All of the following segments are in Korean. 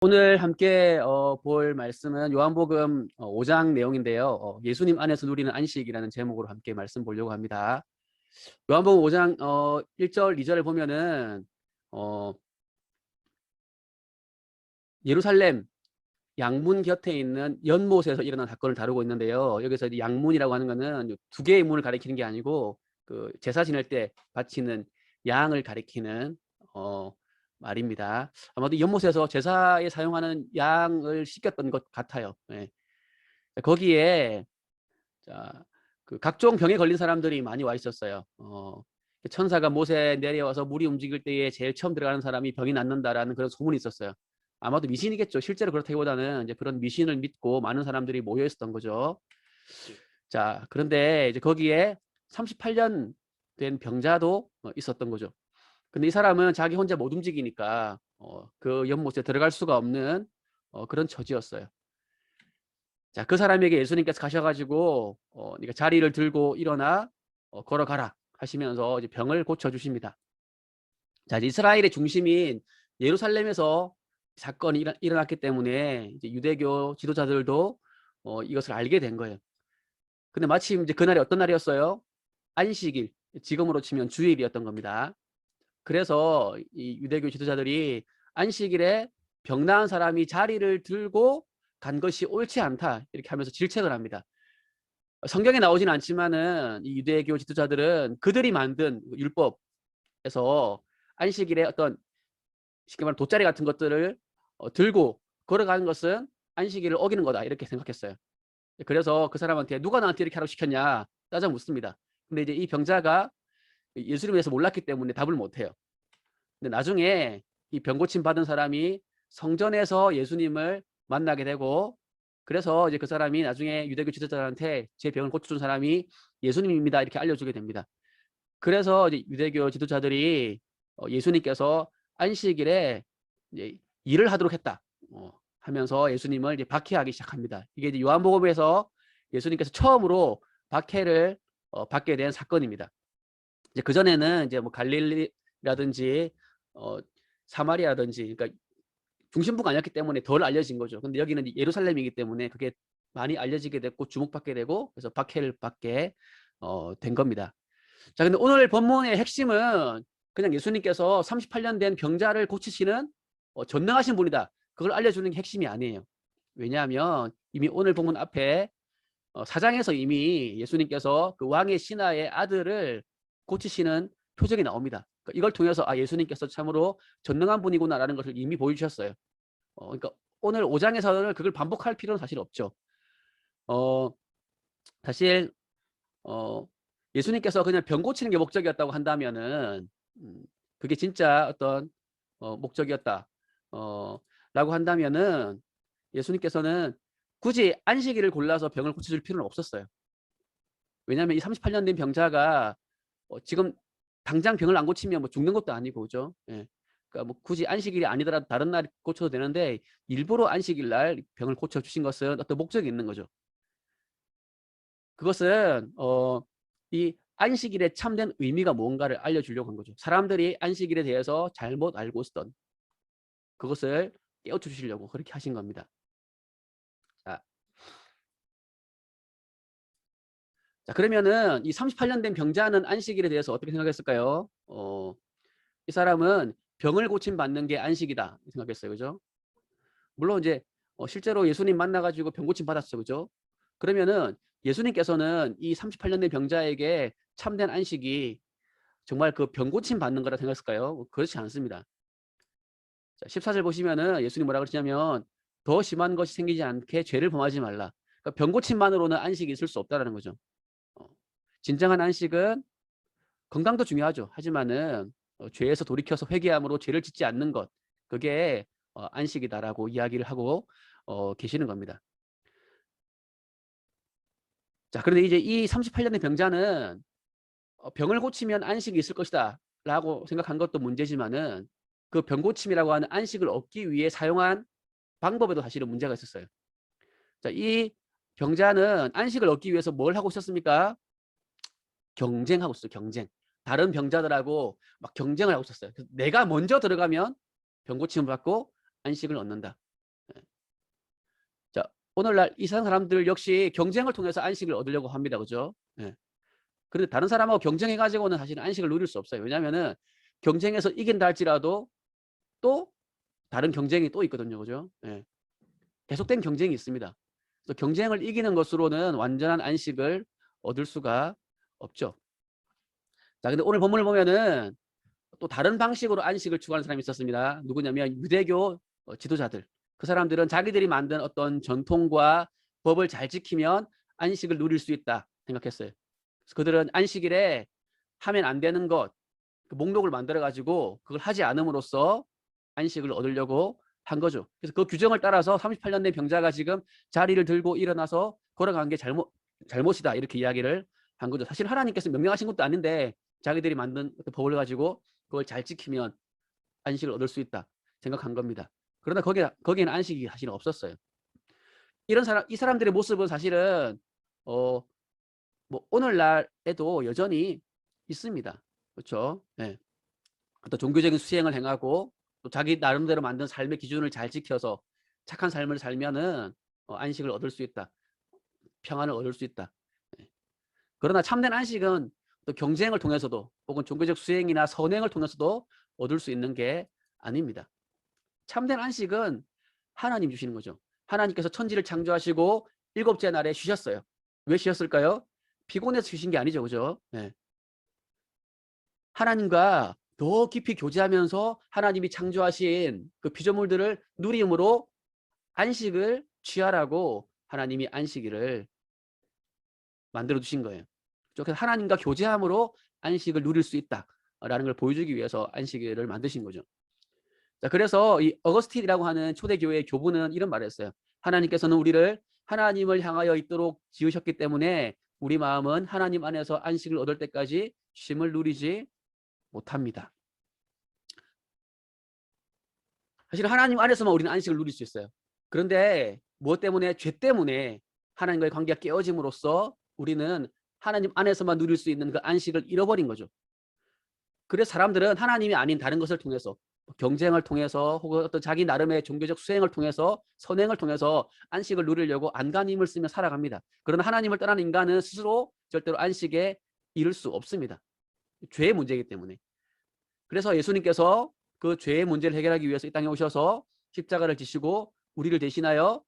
오늘 함께 볼 말씀은 요한복음 5장 내용인데요. 예수님 안에서 누리는 안식이라는 제목으로 함께 말씀 보려고 합니다. 요한복음 5장 1절, 2절을 보면은 어, 예루살렘 양문 곁에 있는 연못에서 일어난 사건을 다루고 있는데요. 여기서 이제 양문이라고 하는 것은 두 개의 문을 가리키는 게 아니고 그 제사 지낼 때 바치는 양을 가리키는 말입니다. 아마도 연못에서 제사에 사용하는 양을 씻겼던 것 같아요. 예. 거기에 자, 그 각종 병에 걸린 사람들이 많이 와 있었어요. 천사가 못에 내려와서 물이 움직일 때에 제일 처음 들어가는 사람이 병이 낫는다라는 그런 소문이 있었어요. 아마도 미신이겠죠. 실제로 그렇다기보다는 이제 그런 미신을 믿고 많은 사람들이 모여 있었던 거죠. 자, 그런데 이제 거기에 38년 된 병자도 있었던 거죠. 근데 이 사람은 자기 혼자 못 움직이니까 그 연못에 들어갈 수가 없는 그런 처지였어요. 자, 그 사람에게 예수님께서 가셔가지고 네가 자리를 들고 일어나 걸어가라 하시면서 이제 병을 고쳐주십니다. 자, 이스라엘의 중심인 예루살렘에서 사건이 일어났기 때문에 이제 유대교 지도자들도 이것을 알게 된 거예요. 근데 마침 이제 그날이 어떤 날이었어요? 안식일, 지금으로 치면 주일이었던 겁니다. 그래서 이 유대교 지도자들이 안식일에 병 나은 사람이 자리를 들고 간 것이 옳지 않다 이렇게 하면서 질책을 합니다. 성경에 나오지는 않지만은 이 유대교 지도자들은 그들이 만든 율법에서 안식일에 어떤 쉽게 말하면 돗자리 같은 것들을 들고 걸어가는 것은 안식일을 어기는 거다 이렇게 생각했어요. 그래서 그 사람한테 누가 나한테 이렇게 하라고 시켰냐 따져 묻습니다. 근데 이제 이 병자가 예수님에 대해서 몰랐기 때문에 답을 못해요. 근데 나중에 이 병 고침 받은 사람이 성전에서 예수님을 만나게 되고 그래서 이제 그 사람이 나중에 유대교 지도자들한테 제 병을 고쳐준 사람이 예수님입니다 이렇게 알려주게 됩니다. 그래서 이제 유대교 지도자들이 예수님께서 안식일에 이제 일을 하도록 했다 하면서 예수님을 이제 박해하기 시작합니다. 이게 이제 요한복음에서 예수님께서 처음으로 박해를 받게 된 사건입니다. 이제 그 전에는 이제 뭐 갈릴리라든지 사마리아라든지 그러니까 중심부가 아니었기 때문에 덜 알려진 거죠. 근데 여기는 예루살렘이기 때문에 그게 많이 알려지게 됐고 주목받게 되고 그래서 박해를 받게 된 겁니다. 자, 근데 오늘 본문의 핵심은 그냥 예수님께서 38년 된 병자를 고치시는 전능하신 분이다. 그걸 알려주는 게 핵심이 아니에요. 왜냐하면 이미 오늘 본문 앞에 4장에서 이미 예수님께서 그 왕의 신하의 아들을 고치시는 표적이 나옵니다. 그러니까 이걸 통해서 아 예수님께서 참으로 전능한 분이구나라는 것을 이미 보여주셨어요. 그러니까 오늘 5장에서는 그걸 반복할 필요는 사실 없죠. 어, 사실 예수님께서 그냥 병 고치는 게 목적이었다고 한다면은 그게 진짜 어떤 목적이었다 라고 한다면은 예수님께서는 굳이 안식일을 골라서 병을 고쳐줄 필요는 없었어요. 왜냐하면 이 38년 된 병자가 지금 당장 병을 안 고치면 뭐 죽는 것도 아니고 그죠? 예. 그러니까 뭐 굳이 안식일이 아니더라도 다른 날 고쳐도 되는데 일부러 안식일 날 병을 고쳐주신 것은 어떤 목적이 있는 거죠. 그것은 이 안식일의 참된 의미가 뭔가를 알려주려고 한 거죠. 사람들이 안식일에 대해서 잘못 알고 있었던 그것을 깨우쳐 주시려고 그렇게 하신 겁니다. 자, 그러면은 이 38년 된 병자는 안식일에 대해서 어떻게 생각했을까요? 이 사람은 병을 고침 받는 게 안식이다 생각했어요. 그죠? 물론 이제 실제로 예수님 만나가지고 병 고침 받았죠. 그죠? 그러면은 예수님께서는 이 38년 된 병자에게 참된 안식이 정말 그 병 고침 받는 거라 생각했을까요? 그렇지 않습니다. 자, 14절 보시면은 예수님 뭐라 그러시냐면 더 심한 것이 생기지 않게 죄를 범하지 말라. 그러니까 병 고침만으로는 안식이 있을 수 없다라는 거죠. 진정한 안식은 건강도 중요하죠. 하지만은 죄에서 돌이켜서 회개함으로 죄를 짓지 않는 것 그게 안식이다라고 이야기를 하고 계시는 겁니다. 자, 그런데 이제 이 38년의 병자는 병을 고치면 안식이 있을 것이다 라고 생각한 것도 문제지만은 그 병 고침이라고 하는 안식을 얻기 위해 사용한 방법에도 사실은 문제가 있었어요. 자, 이 병자는 안식을 얻기 위해서 뭘 하고 있었습니까? 경쟁하고 있어요. 경쟁. 다른 병자들하고 막 경쟁을 하고 있었어요. 내가 먼저 들어가면 병 고침을 받고 안식을 얻는다. 오늘날 이 세상 사람들 역시 경쟁을 통해서 안식을 얻으려고 합니다. 그죠? 예. 그런데 다른 사람하고 경쟁해가지고는 사실 안식을 누릴 수 없어요. 왜냐하면은 경쟁에서 이긴다 할지라도 또 다른 경쟁이 또 있거든요. 그죠? 예. 계속된 경쟁이 있습니다. 그래서 경쟁을 이기는 것으로는 완전한 안식을 얻을 수가 없죠. 자, 근데 오늘 본문을 보면은 또 다른 방식으로 안식을 추구하는 사람이 있었습니다. 누구냐면 유대교 지도자들. 그 사람들은 자기들이 만든 어떤 전통과 법을 잘 지키면 안식을 누릴 수 있다 생각했어요. 그래서 그들은 안식일에 하면 안 되는 것, 그 목록을 만들어 가지고 그걸 하지 않음으로써 안식을 얻으려고 한 거죠. 그래서 그 규정을 따라서 38년 된 병자가 지금 자리를 들고 일어나서 걸어간 게 잘못이다 이렇게 이야기를 한 거죠. 사실 하나님께서 명령하신 것도 아닌데 자기들이 만든 법을 가지고 그걸 잘 지키면 안식을 얻을 수 있다 생각한 겁니다. 그러나 거기에는 안식이 사실 없었어요. 이 사람들의 모습은 사실은 뭐 오늘날에도 여전히 있습니다. 그렇죠? 네. 어떤 종교적인 수행을 행하고 또 자기 나름대로 만든 삶의 기준을 잘 지켜서 착한 삶을 살면은 안식을 얻을 수 있다. 평안을 얻을 수 있다. 네. 그러나 참된 안식은 또 경쟁을 통해서도 혹은 종교적 수행이나 선행을 통해서도 얻을 수 있는 게 아닙니다. 참된 안식은 하나님 주시는 거죠. 하나님께서 천지를 창조하시고 7째 날에 쉬셨어요. 왜 쉬셨을까요? 피곤해서 쉬신 게 아니죠. 그죠? 네. 하나님과 더 깊이 교제하면서 하나님이 창조하신 그 피조물들을 누림으로 안식을 취하라고 하나님이 안식일을 만들어 주신 거예요. 그래서 하나님과 교제함으로 안식을 누릴 수 있다라는 걸 보여주기 위해서 안식일을 만드신 거죠. 자, 그래서 이 어거스틴이라고 하는 초대교회의 교부는 이런 말을 했어요. 하나님께서는 우리를 하나님을 향하여 있도록 지으셨기 때문에 우리 마음은 하나님 안에서 안식을 얻을 때까지 쉼을 누리지 못합니다. 사실 하나님 안에서만 우리는 안식을 누릴 수 있어요. 그런데 무엇 때문에? 죄 때문에 하나님과의 관계가 깨어짐으로써 우리는 하나님 안에서만 누릴 수 있는 그 안식을 잃어버린 거죠. 그래서 사람들은 하나님이 아닌 다른 것을 통해서 경쟁을 통해서 혹은 어떤 자기 나름의 종교적 수행을 통해서 선행을 통해서 안식을 누리려고 안간힘을 쓰며 살아갑니다. 그러나 하나님을 떠난 인간은 스스로 절대로 안식에 이를 수 없습니다. 죄의 문제이기 때문에. 그래서 예수님께서 그 죄의 문제를 해결하기 위해서 이 땅에 오셔서 십자가를 지시고 우리를 대신하여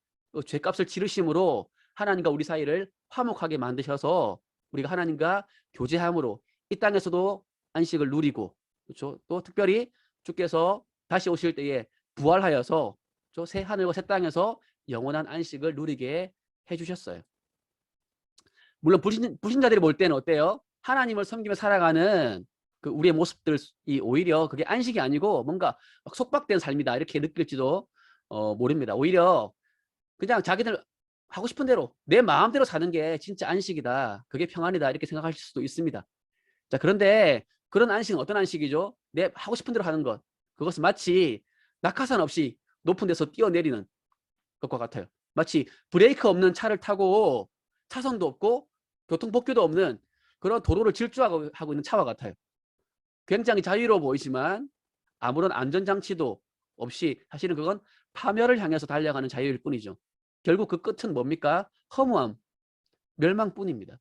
죄값을 치르심으로 하나님과 우리 사이를 화목하게 만드셔서 우리가 하나님과 교제함으로 이 땅에서도 안식을 누리고, 그렇죠? 또 특별히 주께서 다시 오실 때에 부활하여서 새 하늘과 새 땅에서 영원한 안식을 누리게 해주셨어요. 물론 불신자들이 볼 때는 어때요? 하나님을 섬기며 살아가는 그 우리의 모습들이 오히려 그게 안식이 아니고 뭔가 속박된 삶이다 이렇게 느낄지도 모릅니다. 오히려 그냥 자기들 하고 싶은 대로 내 마음대로 사는 게 진짜 안식이다. 그게 평안이다 이렇게 생각하실 수도 있습니다. 자, 그런데 그런 안식은 어떤 안식이죠? 내 하고 싶은 대로 하는 것. 그것은 마치 낙하산 없이 높은 데서 뛰어내리는 것과 같아요. 마치 브레이크 없는 차를 타고 차선도 없고 교통법규도 없는 그런 도로를 질주하고 있는 차와 같아요. 굉장히 자유로워 보이지만 아무런 안전장치도 없이 사실은 그건 파멸을 향해서 달려가는 자유일 뿐이죠. 결국 그 끝은 뭡니까? 허무함, 멸망뿐입니다.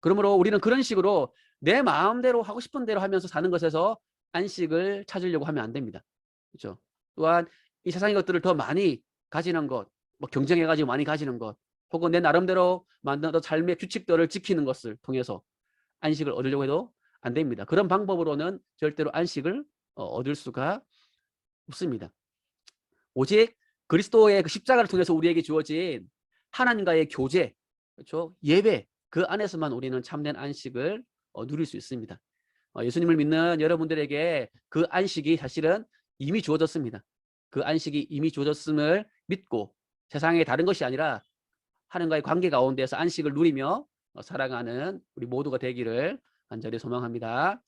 그러므로 우리는 그런 식으로 내 마음대로 하고 싶은 대로 하면서 사는 것에서 안식을 찾으려고 하면 안 됩니다. 그렇죠? 또한 이 세상의 것들을 더 많이 가지는 것, 뭐 경쟁해가지고 많이 가지는 것, 혹은 내 나름대로 만든 어떤 삶의 규칙들을 지키는 것을 통해서 안식을 얻으려고 해도 안 됩니다. 그런 방법으로는 절대로 안식을 얻을 수가 없습니다. 오직 그리스도의 그 십자가를 통해서 우리에게 주어진 하나님과의 교제, 그렇죠? 예배, 그 안에서만 우리는 참된 안식을 누릴 수 있습니다. 예수님을 믿는 여러분들에게 그 안식이 사실은 이미 주어졌습니다. 그 안식이 이미 주어졌음을 믿고 세상에 다른 것이 아니라 하나님과의 관계 가운데서 안식을 누리며 살아가는 우리 모두가 되기를 간절히 소망합니다.